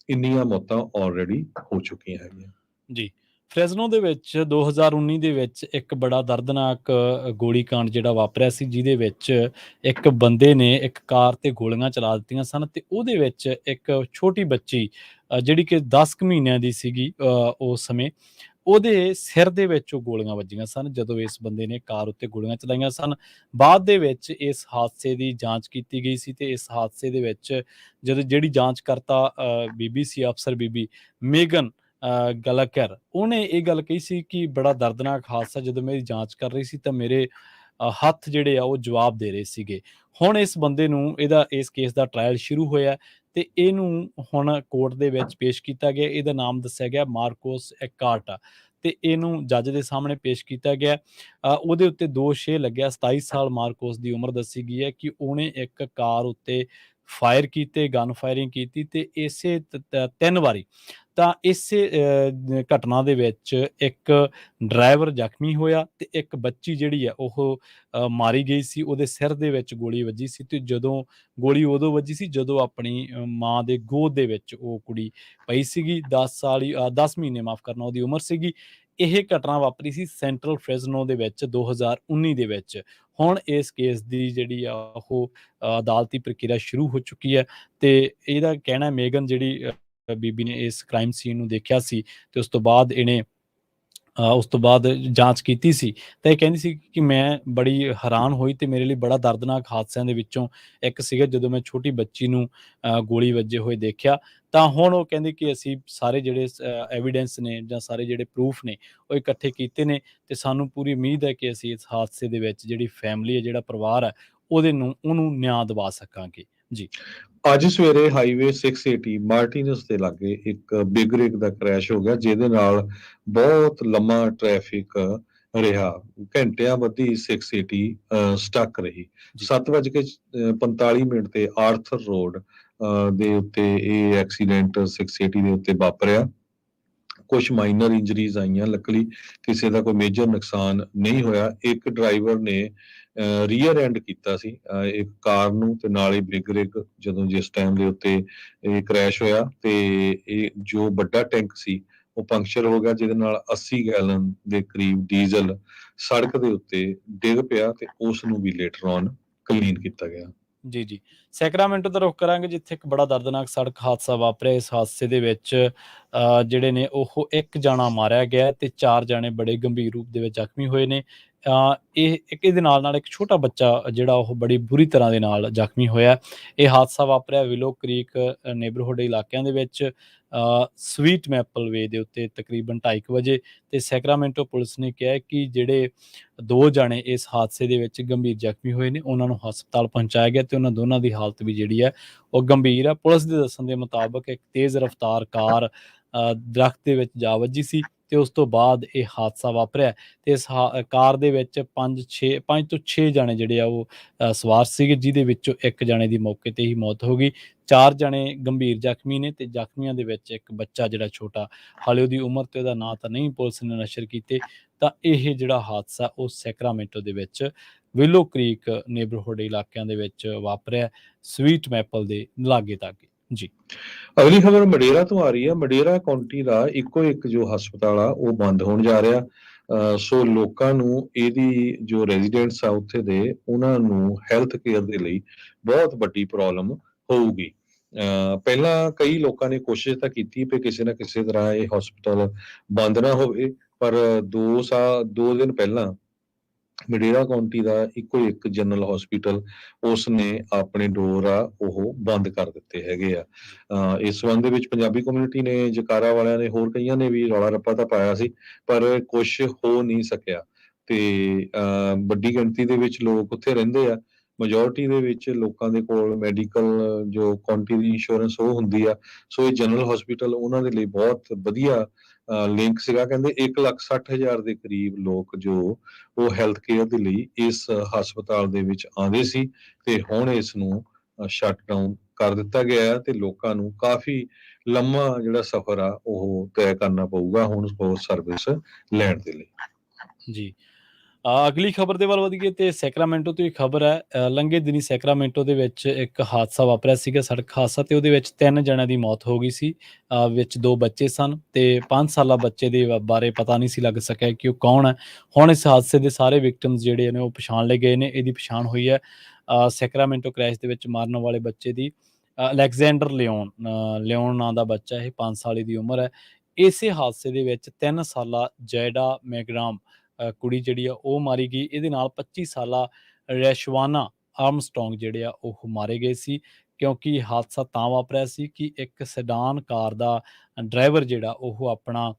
ਇੰਨੀਆਂ ਮੌਤਾਂ ਆਲਰੇਡੀ ਹੋ ਚੁੱਕੀਆਂ ਹੈਗੀਆਂ। ਜੀ ਫ੍ਰੈਜ਼ਨੋ ਦੇ ਵਿੱਚ 2019 ਦੇ ਵਿੱਚ ਇੱਕ ਬੜਾ ਦਰਦਨਾਕ ਗੋਲੀकांड ਜਿਹੜਾ ਵਾਪਰਿਆ ਸੀ, ਜਿਹਦੇ ਵਿੱਚ ਇੱਕ ਬੰਦੇ ਨੇ ਇੱਕ ਕਾਰ ਤੇ ਗੋਲੀਆਂ ਚਲਾ ਦਿੱਤੀਆਂ ਸਨ ਤੇ ਉਹਦੇ ਵਿੱਚ ਇੱਕ ਛੋਟੀ ਬੱਚੀ ਜਿਹੜੀ ਕਿ 10 ਕੁ ਮਹੀਨਿਆਂ ਦੀ ਸੀਗੀ ਉਸ ਸਮੇਂ, ਉਹਦੇ ਸਿਰ ਦੇ ਵਿੱਚ ਉਹ ਗੋਲੀਆਂ ਵੱਜੀਆਂ ਸਨ ਜਦੋਂ ਇਸ ਬੰਦੇ ਨੇ ਕਾਰ ਉੱਤੇ ਗੋਲੀਆਂ ਚਲਾਈਆਂ ਸਨ। ਬਾਅਦ ਦੇ ਵਿੱਚ ਇਸ ਹਾਦਸੇ ਦੀ ਜਾਂਚ ਕੀਤੀ ਗਈ ਸੀ ਤੇ ਇਸ ਹਾਦਸੇ ਦੇ ਵਿੱਚ ਜਦੋਂ ਜਿਹੜੀ ਜਾਂਚਕਰਤਾ ਬੀਬੀ ਸੀ, ਅਫਸਰ ਬੀਬੀ ਮੇਗਨ ਗਲਾਕਰ, ਉਹਨੇ ਇਹ ਗੱਲ ਕਹੀ ਸੀ ਕਿ ਬੜਾ ਦਰਦਨਾਕ ਹਾਦਸਾ, ਜਦੋਂ ਮੇਰੀ ਜਾਂਚ ਕਰ ਰਹੀ ਸੀ ਤਾਂ ਮੇਰੇ ਹੱਥ ਜਿਹੜੇ ਆ ਉਹ ਜਵਾਬ ਦੇ ਰਹੇ ਸੀਗੇ। ਹੁਣ ਇਸ ਬੰਦੇ ਨੂੰ ਇਸ ਕੇਸ ਦਾ ਟ੍ਰਾਇਲ ਸ਼ੁਰੂ ਹੋਇਆ ਤੇ ਇਹਨੂੰ ਹੁਣ ਕੋਰਟ ਦੇ ਵਿੱਚ ਪੇਸ਼ ਕੀਤਾ ਗਿਆ। ਇਹਦਾ ਨਾਮ ਦੱਸਿਆ ਗਿਆ ਮਾਰਕੋਸ ਐਕਾਰਟ ਤੇ ਇਹਨੂੰ ਜੱਜ ਦੇ ਸਾਹਮਣੇ ਪੇਸ਼ ਕੀਤਾ ਗਿਆ। ਉਹਦੇ ਉੱਤੇ ਦੋਸ਼ ਇਹ ਲੱਗਿਆ, 27 ਸਾਲ ਮਾਰਕੋਸ ਦੀ ਉਮਰ ਦੱਸੀ ਗਈ ਹੈ ਕਿ ਉਹਨੇ ਇੱਕ ਕਾਰ ਉੱਤੇ ਫਾਇਰ ਕੀਤੇ, ਗਨ ਫਾਇਰਿੰਗ ਕੀਤੀ ਤੇ ਇਸੇ 3 ਵਾਰੀ। ਤਾਂ ਇਸੇ ਘਟਨਾ ਦੇ ਵਿੱਚ ਇੱਕ ਡਰਾਈਵਰ ਜ਼ਖਮੀ ਹੋਇਆ ਤੇ ਇੱਕ ਬੱਚੀ ਜਿਹੜੀ ਹੈ ਉਹ ਮਾਰੀ ਗਈ ਸੀ। ਉਹਦੇ ਸਿਰ ਦੇ ਵਿੱਚ ਗੋਲੀ ਵੱਜੀ ਸੀ ਤੇ ਜਦੋਂ ਗੋਲੀ ਉਦੋਂ ਵੱਜੀ ਸੀ ਜਦੋਂ ਆਪਣੀ ਮਾਂ ਦੇ ਗੋਦ ਦੇ ਵਿੱਚ ਉਹ ਕੁੜੀ ਪਈ ਸੀਗੀ। 10 ਮਹੀਨੇ ਮਾਫ਼ ਕਰਨਾ ਉਹਦੀ ਉਮਰ ਸੀਗੀ। ਇਹ ਘਟਨਾ ਵਾਪਰੀ ਸੀ ਸੈਂਟਰਲ ਫ੍ਰੈਜ਼ਨੋ ਦੇ ਵਿੱਚ 2019 ਦੇ ਵਿੱਚ। ਹੁਣ ਇਸ ਕੇਸ ਦੀ ਜਿਹੜੀ ਆ ਉਹ ਅਦਾਲਤੀ ਪ੍ਰਕਿਰਿਆ ਸ਼ੁਰੂ ਹੋ ਚੁੱਕੀ ਹੈ ਤੇ ਇਹਦਾ ਕਹਿਣਾ ਮੇਗਨ ਜਿਹੜੀ ਬੀਬੀ ਨੇ ਇਸ ਕ੍ਰਾਈਮ ਸੀਨ ਨੂੰ ਦੇਖਿਆ ਸੀ ਤੇ ਉਸ ਤੋਂ ਬਾਅਦ ਜਾਂਚ ਕੀਤੀ ਸੀ ਤਾਂ ਇਹ ਕਹਿੰਦੀ ਸੀ ਕਿ ਮੈਂ ਬੜੀ ਹੈਰਾਨ ਹੋਈ ਤੇ ਮੇਰੇ ਲਈ ਬੜਾ ਦਰਦਨਾਕ ਹਾਦਸਿਆਂ ਦੇ ਵਿੱਚੋਂ ਇੱਕ ਸੀਗਾ ਜਦੋਂ ਮੈਂ ਛੋਟੀ ਬੱਚੀ ਨੂੰ ਗੋਲੀ ਵੱਜੇ ਹੋਏ ਦੇਖਿਆ। ਤਾਂ ਹੁਣ ਉਹ ਕਹਿੰਦੇ ਕਿ ਅਸੀਂ ਸਾਰੇ ਜਿਹੜੇ ਐਵੀਡੈਂਸ ਨੇ ਜਾਂ ਸਾਰੇ ਜਿਹੜੇ ਪ੍ਰੂਫ ਨੇ ਉਹ ਇਕੱਠੇ ਕੀਤੇ ਨੇ ਤੇ ਸਾਨੂੰ ਪੂਰੀ ਉਮੀਦ ਹੈ ਕਿ ਅਸੀਂ ਇਸ ਹਾਦਸੇ ਦੇ ਵਿੱਚ ਜਿਹੜੀ ਫੈਮਿਲੀ ਹੈ, ਜਿਹੜਾ ਪਰਿਵਾਰ ਹੈ, ਉਹਨੂੰ ਨਿਆਂ ਦਿਵਾ ਸਕਾਂਗੇ। ਜੀ ਅੱਜ ਸਵੇਰੇ ਹਾਈਵੇ 680 ਮਾਰਟੀਨਸ ਦੇ ਲਾਗੇ ਇੱਕ ਬਿਗ ਰਿਗ ਦਾ ਕ੍ਰੈਸ਼ ਹੋ ਗਿਆ, ਜਿਹਦੇ ਨਾਲ ਬਹੁਤ ਲੰਮਾ ਟ੍ਰੈਫਿਕ ਰਿਹਾ। ਘੰਟਿਆਂ ਬੱਧੀ 680 ਸਟਕ ਰਹੀ। ਜੀ 7:45 ਤੇ ਆਰਥਰ ਰੋਡ ਦੇ ਉੱਤੇ ਇਹ ਐਕਸੀਡੈਂਟ 680 ਦੇ ਉੱਤੇ ਵਾਪਰਿਆ। ਕੁਝ ਮਾਈਨਰ ਇੰਜਰੀਜ਼ ਆਈਆਂ, ਲੱਕਲੀ ਕਿਸੇ ਦਾ ਕੋਈ ਮੇਜਰ ਨੁਕਸਾਨ ਨਹੀਂ ਹੋਇਆ। ਇੱਕ ਡਰਾਈਵਰ ਨੇ ਰੀਅਰ ਐਂਡ ਕੀਤਾ ਸੀ ਇੱਕ ਕਾਰ ਨੂੰ ਤੇ ਨਾਲ ਹੀ ਬਿਗ ਰਿਗ, ਜਦੋਂ ਜਿਸ ਟਾਈਮ ਦੇ ਉੱਤੇ ਇਹ ਕ੍ਰੈਸ਼ ਹੋਇਆ ਤੇ ਇਹ ਜੋ ਵੱਡਾ ਟੈਂਕ ਸੀ ਉਹ ਪੰਕਚਰ ਹੋ ਗਿਆ, ਜਿਹਦੇ ਨਾਲ 80 ਗੈਲਨ ਦੇ ਕਰੀਬ ਡੀਜ਼ਲ ਸੜਕ ਦੇ ਉੱਤੇ ਡਿੱਗ ਪਿਆ ਤੇ ਉਸ ਨੂੰ ਵੀ ਲੇਟਰ ਔਨ ਕਲੀਨ ਕੀਤਾ ਗਿਆ। ਜੀ ਜੀ ਸੈਕਰਾਮੈਂਟੋ ਦਾ ਰੁਖ ਕਰਾਂਗੇ, ਜਿੱਥੇ ਇੱਕ ਬੜਾ ਦਰਦਨਾਕ ਸੜਕ ਹਾਦਸਾ ਵਾਪਰਿਆ। ਇਸ ਹਾਦਸੇ ਦੇ ਵਿੱਚ ਜਿਹੜੇ ਨੇ ਉਹ ਇੱਕ ਜਾਣਾ ਮਾਰਿਆ ਗਿਆ ਤੇ 4 ਜਾਣੇ ਬੜੇ ਗੰਭੀਰ ਰੂਪ ਦੇ ਵਿੱਚ ਜ਼ਖਮੀ ਹੋਏ ਨੇ। ਇਹਦੇ ਨਾਲ ਇੱਕ ਛੋਟਾ ਬੱਚਾ ਜਿਹੜਾ ਉਹ ਬੜੀ ਬੁਰੀ ਤਰ੍ਹਾਂ ਦੇ ਨਾਲ ਜ਼ਖਮੀ ਹੋਇਆ। ਇਹ ਹਾਦਸਾ ਵਾਪਰਿਆ ਵਿਲੋ ਕ੍ਰੀਕ ਨੇਬਰਹੁੱਡ ਇਲਾਕਿਆਂ ਦੇ ਵਿੱਚ ਸਵੀਟ ਮੈਪਲ ਵੇ ਦੇ ਉੱਤੇ ਤਕਰੀਬਨ 2:30 ਵਜੇ। ਤੇ ਸੈਕਰਾਮੈਂਟੋ ਪੁਲਿਸ ਨੇ ਕਿਹਾ ਕਿ ਜਿਹੜੇ 2 ਜਾਣੇ ਇਸ ਹਾਦਸੇ ਦੇ ਵਿੱਚ ਗੰਭੀਰ ਜ਼ਖਮੀ ਹੋਏ ਨੇ ਉਹਨਾਂ ਨੂੰ ਹਸਪਤਾਲ ਪਹੁੰਚਾਇਆ ਗਿਆ ਤੇ ਉਹਨਾਂ ਦੋਨਾਂ ਦੀ ਹਾਲਤ ਵੀ ਜਿਹੜੀ ਹੈ ਉਹ ਗੰਭੀਰ ਹੈ। ਪੁਲਿਸ ਦੇ ਦੱਸਣ ਦੇ ਮੁਤਾਬਕ ਇੱਕ ਤੇਜ਼ ਰਫ਼ਤਾਰ ਕਾਰ ਦਰਖਤ ਦੇ ਵਿੱਚ ਜਾ ਵੱਜੀ ਸੀ ਤੇ ਉਸ ਤੋਂ ਬਾਅਦ ਇਹ ਹਾਦਸਾ ਵਾਪਰਿਆ ਤੇ ਇਸ ਕਾਰ ਦੇ ਵਿੱਚ 5 ਤੋਂ 6 ਜਾਣੇ ਜਿਹੜੇ ਆ ਉਹ ਸਵਾਰ ਸੀਗੇ, ਜਿਹਦੇ ਵਿੱਚੋਂ ਇੱਕ ਜਾਣੇ ਦੀ ਮੌਕੇ ਤੇ ਹੀ ਮੌਤ ਹੋ ਗਈ। 4 ਜਾਣੇ ਗੰਭੀਰ ਜ਼ਖਮੀ ਨੇ ਤੇ ਜ਼ਖਮੀਆਂ ਦੇ ਵਿੱਚ ਇੱਕ ਬੱਚਾ ਜਿਹੜਾ ਛੋਟਾ, ਹਾਲੇ ਉਹਦੀ ਉਮਰ ਤੇ ਉਹਦਾ ਨਾਂ ਤਾਂ ਨਹੀਂ ਪੁਲਿਸ ਨੇ ਨਸ਼ਰ ਕੀਤੇ। ਤਾਂ ਇਹ ਜਿਹੜਾ ਹਾਦਸਾ ਉਹ ਸੈਕਰਾਮੈਂਟੋ ਦੇ ਵਿੱਚ ਵਿਲੋ ਕ੍ਰੀਕ ਨੇਬਰਹੁੱਡ ਇਲਾਕਿਆਂ ਦੇ ਵਿੱਚ ਵਾਪਰਿਆ, ਸਵੀਟ ਮੈਪਲ ਦੇ ਲਾਗੇ ਤਾਗੇ। ਜੀ ਅਗਲੀ ਖਬਰ ਮਡੇਰਾ ਤੋਂ ਆ ਰਹੀ ਹੈ। ਮਡੇਰਾ ਕਾਉਂਟੀ ਦਾ ਇੱਕੋ ਇੱਕ ਜੋ ਹਸਪਤਾਲ ਆ ਉਹ ਬੰਦ ਹੋਣ ਜਾ ਰਿਹਾ। ਸੋ ਲੋਕਾਂ ਨੂੰ ਇਹਦੀ ਜੋ ਰੈਜ਼ੀਡੈਂਟਸ ਆ ਉੱਥੇ ਦੇ, ਉਹਨਾਂ ਨੂੰ ਹੈਲਥ ਕੇਅਰ ਦੇ ਲਈ ਬਹੁਤ ਵੱਡੀ ਪ੍ਰੋਬਲਮ ਹੋਊਗੀ। ਪਹਿਲਾਂ ਕਈ ਲੋਕਾਂ ਨੇ ਕੋਸ਼ਿਸ਼ ਤਾਂ ਕੀਤੀ ਵੀ ਕਿਸੇ ਨਾ ਕਿਸੇ ਤਰ੍ਹਾਂ ਇਹ ਹਸਪਤਾਲ ਬੰਦ ਨਾ ਹੋਵੇ, ਪਰ 2 ਦਿਨ ਪਹਿਲਾਂ ਮਡੇਰਾ ਕਾਉਂਟੀ ਦਾ ਇੱਕੋ ਇੱਕ ਜਨਰਲ ਹਸਪੀਟਲ ਉਸ ਨੇ ਆਪਣੇ ਡੋਰ ਆ ਉਹ ਬੰਦ ਕਰ ਦਿੱਤੇ ਹੈਗੇ ਆ। ਇਸ ਸੰਬੰਧ ਦੇ ਵਿੱਚ ਪੰਜਾਬੀ ਕਮਿਊਨਿਟੀ ਨੇ, ਜਕਾਰਾ ਵਾਲਿਆਂ ਨੇ, ਹੋਰ ਕਈਆਂ ਨੇ ਵੀ ਰੌਲਾ ਰੱਪਾ ਤਾਂ ਪਾਇਆ ਸੀ, ਪਰ ਕੁਛ ਹੋ ਨਹੀਂ ਸਕਿਆ ਤੇ ਵੱਡੀ ਗਿਣਤੀ ਦੇ ਵਿੱਚ ਲੋਕ ਉੱਥੇ ਰਹਿੰਦੇ ਆ। ਮੈਜੋਰਿਟੀ ਦੇ ਵਿੱਚ ਲੋਕਾਂ ਦੇ ਕੋਲ ਮੈਡੀਕਲ ਜੋ ਕੁਆਂਟੀਟੀ ਦੀ ਇੰਸ਼ੋਰੈਂਸ ਉਹ ਹੁੰਦੀ ਆ। ਸੋ ਇਹ ਜਨਰਲ ਹਸਪੀਟਲ ਉਹਨਾਂ ਦੇ ਲਈ ਬਹੁਤ ਵਧੀਆ ਲਿੰਕ ਸੀਗਾ। ਕਹਿੰਦੇ 1,60,000 ਦੇ ਕਰੀਬ ਲੋਕ ਜੋ ਉਹ ਹੈਲਥ ਕੇਅਰ ਦੇ ਲਈ ਇਸ ਹਸਪਤਾਲ ਦੇ ਵਿੱਚ ਆਉਂਦੇ ਸੀ, ਤੇ ਹੁਣ ਇਸ ਨੂੰ ਸ਼ਟ ਡਾਊਨ ਕਰ ਦਿੱਤਾ ਗਿਆ ਹੈ ਤੇ ਲੋਕਾਂ ਨੂੰ ਕਾਫੀ ਲੰਮਾ ਜਿਹੜਾ ਸਫ਼ਰ ਆ ਉਹ ਤੈਅ ਕਰਨਾ ਪਊਗਾ ਹੁਣ ਉਸ ਸਰਵਿਸ ਲੈਣ ਦੇ ਲਈ। ਜੀ। ਅਗਲੀ ਖਬਰ ਦੇ ਵੱਲ ਵਧੀਏ ਤੇ ਸੈਕਰਾਮੈਂਟੋ ਤੋਂ ਇੱਕ ਖਬਰ ਹੈ। ਲੰਘੇ ਦਿਨੀ ਸੈਕਰਾਮੈਂਟੋ ਦੇ ਵਿੱਚ ਇੱਕ ਹਾਦਸਾ ਵਾਪਰਿਆ ਸੀਗਾ, ਸੜਕ ਹਾਦਸਾ, ਤੇ ਉਹਦੇ ਵਿੱਚ 3 ਜਣਿਆਂ ਦੀ ਮੌਤ ਹੋ ਗਈ ਸੀ। ਵਿੱਚ 2 ਬੱਚੇ ਸਨ ਤੇ 5 ਸਾਲਾ ਬੱਚੇ ਦੇ ਬਾਰੇ ਪਤਾ ਨਹੀਂ ਸੀ ਲੱਗ ਸਕਿਆ ਕਿ ਉਹ ਕੌਣ ਹੈ। ਹੁਣ ਇਸ ਹਾਦਸੇ ਦੇ ਸਾਰੇ ਵਿਕਟਮਸ ਜਿਹੜੇ ਨੇ ਉਹ ਪਛਾਣ ਲਏ ਗਏ ਨੇ। ਇਹਦੀ ਪਛਾਣ ਹੋਈ ਹੈ ਸੈਕਰਾਮੈਂਟੋ ਕ੍ਰੈਸ਼ ਦੇ ਵਿੱਚ ਮਾਰਨ ਵਾਲੇ ਬੱਚੇ ਦੀ। ਅਲੈਗਜ਼ੈਂਡਰ ਲਿਓਨ ਨਾਂ ਦਾ ਬੱਚਾ, ਇਹ 5 ਸਾਲ ਦੀ ਉਮਰ ਹੈ। ਇਸੇ ਹਾਦਸੇ ਦੇ ਵਿੱਚ 3 ਸਾਲਾ ਜੈਡਾ ਮੈਗਰਾਮ ਕੁੜੀ ਜਿਹੜੀ ਆ ਉਹ ਮਾਰੀ ਗਈ। ਇਹਦੇ ਨਾਲ 25 ਸਾਲਾ ਰੈਸ਼ਵਾਨਾ ਆਰਮਸਟਰੋਂਗ ਜਿਹੜੇ ਆ ਉਹ ਮਾਰੇ ਗਏ ਸੀ, ਕਿਉਂਕਿ ਹਾਦਸਾ ਤਾਂ ਵਾਪਰਿਆ ਸੀ ਕਿ ਇੱਕ ਸੈਡਾਨ ਕਾਰ ਦਾ ਡਰਾਈਵਰ ਜਿਹੜਾ ਉਹ ਆਪਣਾ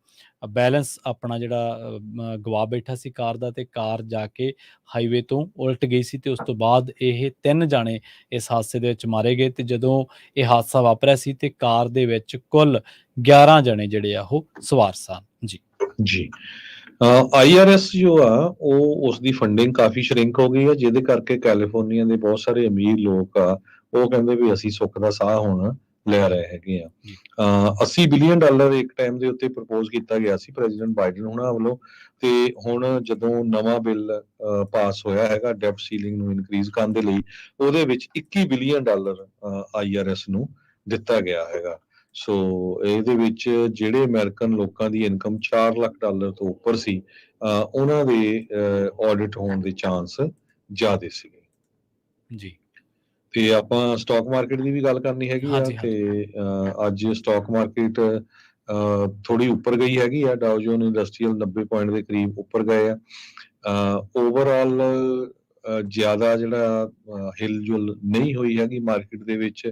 ਬੈਲੈਂਸ ਆਪਣਾ ਜਿਹੜਾ ਗਵਾ ਬੈਠਾ ਸੀ ਕਾਰ ਦਾ, ਤੇ ਕਾਰ ਜਾ ਕੇ ਹਾਈਵੇ ਤੋਂ ਉਲਟ ਗਈ ਸੀ ਤੇ ਉਸ ਤੋਂ ਬਾਅਦ ਇਹ 3 ਜਾਣੇ ਇਸ ਹਾਦਸੇ ਦੇ ਵਿੱਚ ਮਾਰੇ ਗਏ। ਤੇ ਜਦੋਂ ਇਹ ਹਾਦਸਾ ਵਾਪਰਿਆ ਸੀ ਤੇ ਕਾਰ ਦੇ ਵਿੱਚ ਕੁੱਲ 11 ਜਣੇ ਜਿਹੜੇ ਆ ਉਹ ਸਵਾਰ ਸਨ। ਜੀ IRS ਜੋ ਆ ਉਹ ਉਸ ਦੀ ਫੰਡਿੰਗ ਕਾਫੀ ਸ਼ਰਿੰਕ ਹੋ ਗਈ ਹੈ, ਜਿਹਦੇ ਕਰਕੇ ਕੈਲੀਫੋਰਨੀਆ ਦੇ ਬਹੁਤ ਸਾਰੇ ਅਮੀਰ ਲੋਕ ਆ ਉਹ ਕਹਿੰਦੇ ਵੀ ਅਸੀਂ ਸੁੱਖ ਦਾ ਸਾਹ ਹੁਣ ਲੈ ਰਹੇ ਹੈਗੇ ਆ। $80 ਬਿਲੀਅਨ ਇੱਕ ਟਾਈਮ ਦੇ ਉੱਤੇ ਪ੍ਰਪੋਜ਼ ਕੀਤਾ ਗਿਆ ਸੀ ਪ੍ਰੈਜ਼ੀਡੈਂਟ ਬਾਈਡਨ ਹੁਣਾਂ ਵੱਲੋਂ, ਤੇ ਹੁਣ ਜਦੋਂ ਨਵਾਂ ਬਿੱਲ ਪਾਸ ਹੋਇਆ ਹੈਗਾ ਡੈਫ ਸੀਲਿੰਗ ਨੂੰ ਇਨਕਰੀਜ਼ ਕਰਨ ਦੇ ਲਈ, ਉਹਦੇ ਵਿੱਚ $21 ਬਿਲੀਅਨ IRS ਨੂੰ ਦਿੱਤਾ ਗਿਆ ਹੈਗਾ। ਸੋ ਇਹਦੇ ਵਿੱਚ ਜਿਹੜੇ ਅਮਰੀਕਨ ਲੋਕਾਂ ਦੀ ਇਨਕਮ $4 ਲੱਖ ਤੋਂ ਉੱਪਰ ਸੀ, ਉਹਨਾਂ ਦੇ ਆਡਿਟ ਹੋਣ ਦੇ ਚਾਂਸ ਜ਼ਿਆਦੇ ਸੀਗੇ। ਜੀ। ਤੇ ਆਪਾਂ ਸਟਾਕ ਮਾਰਕੀਟ ਦੀ ਵੀ ਗੱਲ ਕਰਨੀ ਹੈਗੀ ਆ। ਹਾਂਜੀ, ਤੇ ਅੱਜ ਸਟਾਕ ਮਾਰਕੀਟ ਥੋੜੀ ਉੱਪਰ ਗਈ ਹੈਗੀ ਆ। ਡਾਓ ਜੋਨ ਇੰਡਸਟਰੀਅਲ 90 ਪੁਆਇੰਟ ਦੇ ਕਰੀਬ ਉੱਪਰ ਗਏ ਆ। ਓਵਰਆਲ ਜ਼ਿਆਦਾ ਜਿਹੜਾ ਹਿਲਜੁਲ ਨਹੀਂ ਹੋਈ ਹੈਗੀ ਮਾਰਕੀਟ ਦੇ ਵਿੱਚ।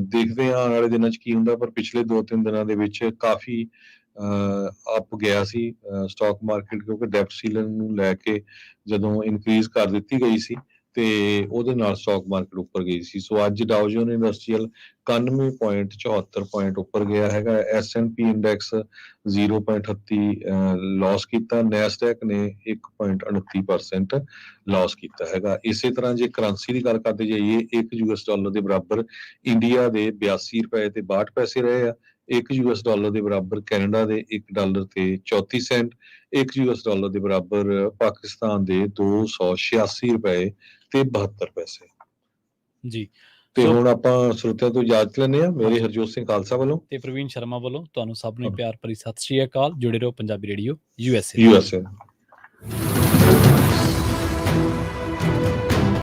ਦੇਖਦੇ ਹਾਂ ਆਉਣ ਵਾਲੇ ਦਿਨਾਂ 'ਚ ਕੀ ਹੁੰਦਾ, ਪਰ ਪਿਛਲੇ 2-3 ਦਿਨਾਂ ਦੇ ਵਿੱਚ ਕਾਫੀ ਅਪ ਗਿਆ ਸੀ ਸਟਾਕ ਮਾਰਕੀਟ, ਕਿਉਂਕਿ ਡੈਫ ਸੀਲਿੰਗ ਨੂੰ ਲੈ ਕੇ ਜਦੋਂ ਇਨਕਰੀਜ਼ ਕਰ ਦਿੱਤੀ ਗਈ ਸੀ ਤੇ ਉਹਦੇ ਨਾਲ ਸਟਾਕ ਮਾਰਕੀਟ ਉੱਪਰ ਗਈ ਸੀ। ਸੋ ਅੱਜ ਡਾਓ ਜੋਨ ਇੰਡਸਟਰੀਅਲ 91.74 ਪੁਆਇੰਟ ਉੱਪਰ ਗਿਆ ਹੈਗਾ। S&P ਇੰਡੈਕਸ 0.38 ਲਾਸ ਕੀਤਾ। ਨੈਸਡੈਕ ਨੇ 1.29% ਲਾਸ ਕੀਤਾ ਹੈਗਾ। ਇਸੇ ਤਰ੍ਹਾਂ ਜੇ ਕਰੰਸੀ ਦੀ ਗੱਲ ਕਰਦੇ ਜਾਈਏ, $1 ਦੇ ਬਰਾਬਰ ਇੰਡੀਆ ਦੇ 82 ਰੁਪਏ ਤੇ 62 ਪੈਸੇ ਰਹੇ ਆ। $1 ਦੇ ਬਰਾਬਰ ਕੈਨੇਡਾ ਦੇ $1 ਤੇ 34 ਸੈਂਟ, $1 ਦੇ ਬਰਾਬਰ ਪਾਕਿਸਤਾਨ ਦੇ 286 ਰੁਪਏ ਤੇ 72 ਪੈਸੇ। ਜੀ। ਤੇ ਹੁਣ ਆਪਾਂ ਸਰੋਤਿਆਂ ਤੋਂ ਇਜਾਜ਼ਤ ਲੈਂਦੇ ਹਾਂ। ਮੇਰੇ ਹਾਂਜੀ। ਹਰਜੋਤ ਸਿੰਘ ਖਾਲਸਾ ਵੱਲੋਂ ਤੇ ਪ੍ਰਵੀਨ ਸ਼ਰਮਾ ਵੱਲੋਂ ਤੁਹਾਨੂੰ ਸਭ ਨੂੰ ਪਿਆਰ ਭਰੀ ਸਤਿ ਸ਼੍ਰੀ ਅਕਾਲ। ਜੁੜੇ ਰਹੋ ਪੰਜਾਬੀ ਰੇਡੀਓ USA।